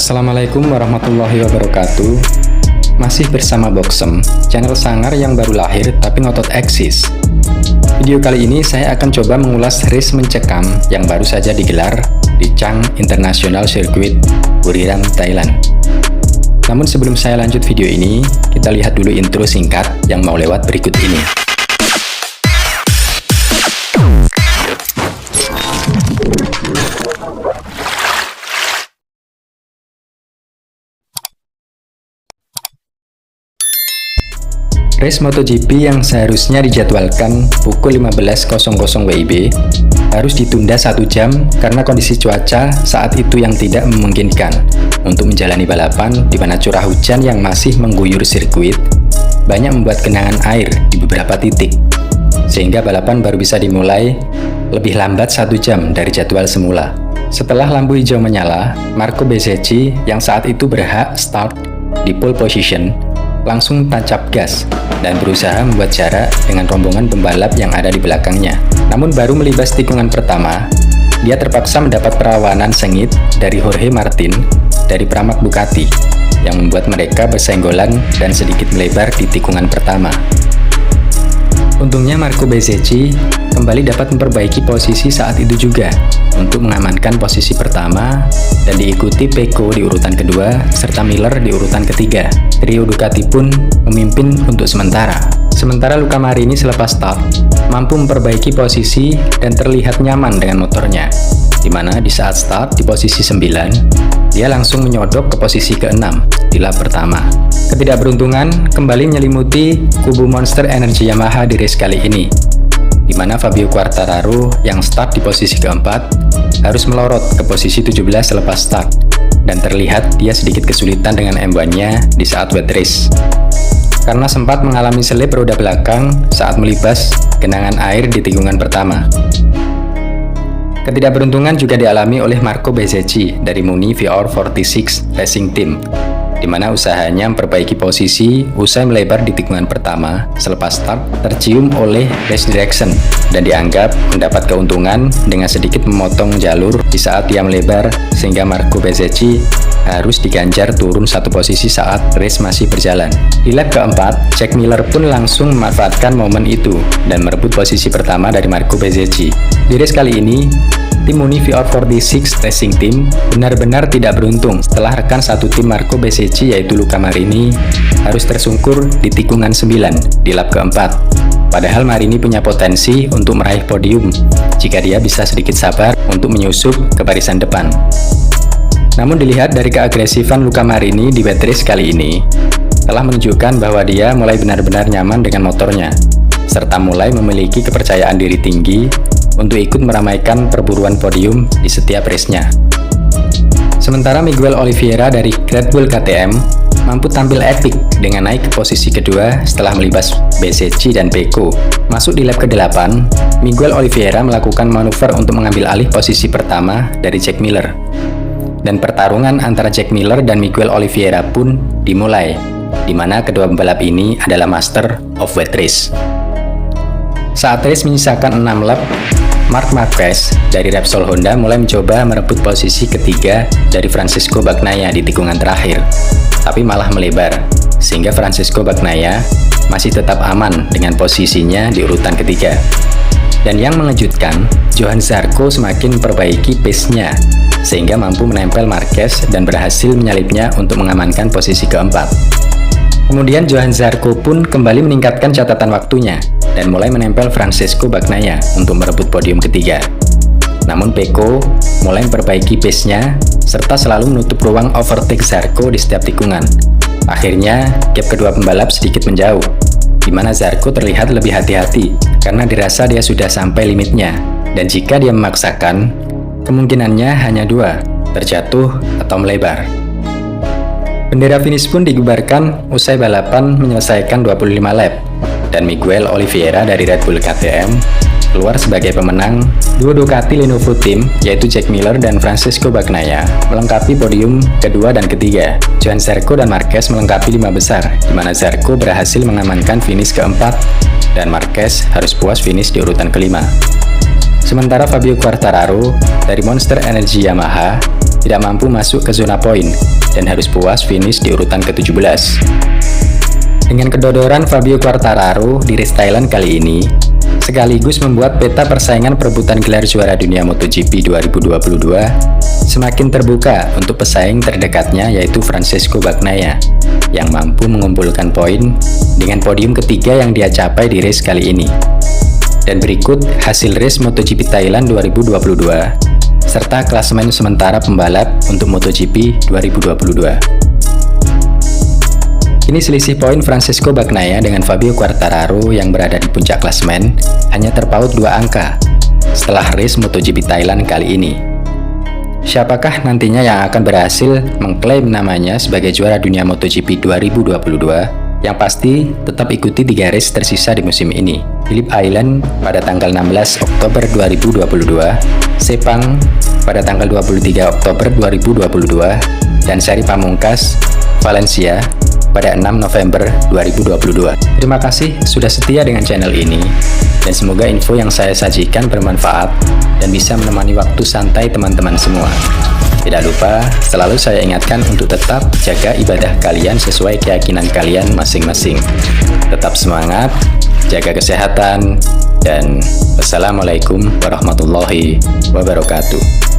Assalamualaikum warahmatullahi wabarakatuh. Masih bersama Boxem, channel sangar yang baru lahir tapi ngotot eksis. Video kali ini saya akan coba mengulas race mencekam yang baru saja digelar di Chang International Circuit, Buriram, Thailand. Namun sebelum saya lanjut video ini, kita lihat dulu intro singkat yang mau lewat berikut ini. Race MotoGP yang seharusnya dijadwalkan pukul 15.00 WIB harus ditunda 1 jam karena kondisi cuaca saat itu yang tidak memungkinkan untuk menjalani balapan di mana curah hujan yang masih mengguyur sirkuit banyak membuat genangan air di beberapa titik, sehingga balapan baru bisa dimulai lebih lambat 1 jam dari jadwal semula. Setelah lampu hijau menyala, Marco Bezzecchi yang saat itu berhak start di pole position langsung tancap gas dan berusaha membuat jarak dengan rombongan pembalap yang ada di belakangnya. Namun baru melibas tikungan pertama, dia terpaksa mendapat perlawanan sengit dari Jorge Martin dari Pramac Ducati yang membuat mereka bersenggolan dan sedikit melebar di tikungan pertama. Untungnya Marco Bezzecchi kembali dapat memperbaiki posisi saat itu juga untuk mengamankan posisi pertama dan diikuti Pecco di urutan kedua serta Miller di urutan ketiga. Trio Ducati pun memimpin untuk sementara. Sementara Luca Marini selepas start mampu memperbaiki posisi dan terlihat nyaman dengan motornya, di mana di saat start di posisi 9, dia langsung menyodok ke posisi ke-6 di lap pertama. Ketidakberuntungan kembali menyelimuti kubu Monster Energy Yamaha di race kali ini, di mana Fabio Quartararo yang start di posisi keempat harus melorot ke posisi 17 selepas start, dan terlihat dia sedikit kesulitan dengan M1-nya di saat wet race karena sempat mengalami selip roda belakang saat melibas genangan air di tikungan pertama. Ketidakberuntungan juga dialami oleh Marco Bezzecchi dari Muni VR46 Racing Team, di mana usahanya memperbaiki posisi usai melebar di tikungan pertama selepas start tercium oleh race direction dan dianggap mendapat keuntungan dengan sedikit memotong jalur di saat dia melebar, sehingga Marco Bezzecchi harus diganjar turun 1 posisi saat race masih berjalan. Di lap keempat, Jack Miller pun langsung memanfaatkan momen itu dan merebut posisi pertama dari Marco Bezzecchi. Di race kali ini, tim Muni VR46 Racing Team benar-benar tidak beruntung setelah rekan satu tim Marco Bezzecchi yaitu Luca Marini harus tersungkur di tikungan 9 di lap keempat. Padahal Marini punya potensi untuk meraih podium jika dia bisa sedikit sabar untuk menyusup ke barisan depan. Namun dilihat dari keagresifan Luca Marini di wet race kali ini telah menunjukkan bahwa dia mulai benar-benar nyaman dengan motornya serta mulai memiliki kepercayaan diri tinggi untuk ikut meramaikan perburuan podium di setiap race-nya. Sementara Miguel Oliveira dari Red Bull KTM mampu tampil epik dengan naik ke posisi kedua setelah melibas Bezzecchi dan Pecco. Masuk di lap ke-8, Miguel Oliveira melakukan manuver untuk mengambil alih posisi pertama dari Jack Miller. Dan pertarungan antara Jack Miller dan Miguel Oliveira pun dimulai, di mana kedua pembalap ini adalah master of wet race. Saat race menyisakan 6 lap, Marc Marquez dari Repsol Honda mulai mencoba merebut posisi ketiga dari Francesco Bagnaia di tikungan terakhir, tapi malah melebar, sehingga Francesco Bagnaia masih tetap aman dengan posisinya di urutan ketiga. Dan yang mengejutkan, Johann Zarco semakin memperbaiki pace-nya, sehingga mampu menempel Marquez dan berhasil menyalipnya untuk mengamankan posisi keempat. Kemudian Johann Zarco pun kembali meningkatkan catatan waktunya dan mulai menempel Francesco Bagnaia untuk merebut podium ketiga. Namun Pecco mulai memperbaiki pace-nya serta selalu menutup ruang overtake Zarco di setiap tikungan. Akhirnya gap kedua pembalap sedikit menjauh, di mana Zarco terlihat lebih hati-hati karena dirasa dia sudah sampai limitnya, dan jika dia memaksakan, kemungkinannya hanya 2, terjatuh atau melebar. Bendera finish pun dikibarkan usai balapan menyelesaikan 25 lap, dan Miguel Oliveira dari Red Bull KTM keluar sebagai pemenang. Dua Ducati Lenovo Team yaitu Jack Miller dan Francesco Bagnaia melengkapi podium kedua dan ketiga. Johann Zarco dan Marquez melengkapi 5 besar, di mana Zarco berhasil mengamankan finish keempat dan Marquez harus puas finish di urutan kelima. Sementara Fabio Quartararo dari Monster Energy Yamaha tidak mampu masuk ke zona poin dan harus puas finish di urutan ke-17. Dengan kedodoran Fabio Quartararo di race Thailand kali ini, sekaligus membuat peta persaingan perebutan gelar juara dunia MotoGP 2022 semakin terbuka untuk pesaing terdekatnya, yaitu Francesco Bagnaia yang mampu mengumpulkan poin dengan podium ketiga yang dia capai di race kali ini. Dan berikut hasil race MotoGP Thailand 2022 serta klasemen sementara pembalap untuk MotoGP 2022. Kini selisih poin Francesco Bagnaia dengan Fabio Quartararo yang berada di puncak klasemen hanya terpaut 2 angka setelah race MotoGP Thailand kali ini. Siapakah nantinya yang akan berhasil mengklaim namanya sebagai juara dunia MotoGP 2022? Yang pasti, tetap ikuti 3 race tersisa di musim ini. Phillip Island pada tanggal 16 Oktober 2022, Sepang pada tanggal 23 Oktober 2022, dan seri pamungkas Valencia pada 6 November 2022. Terima kasih sudah setia dengan channel ini, dan semoga info yang saya sajikan bermanfaat dan bisa menemani waktu santai teman-teman semua. Tidak lupa, selalu saya ingatkan untuk tetap jaga ibadah kalian sesuai keyakinan kalian masing-masing. Tetap semangat, jaga kesehatan, dan wassalamualaikum warahmatullahi wabarakatuh.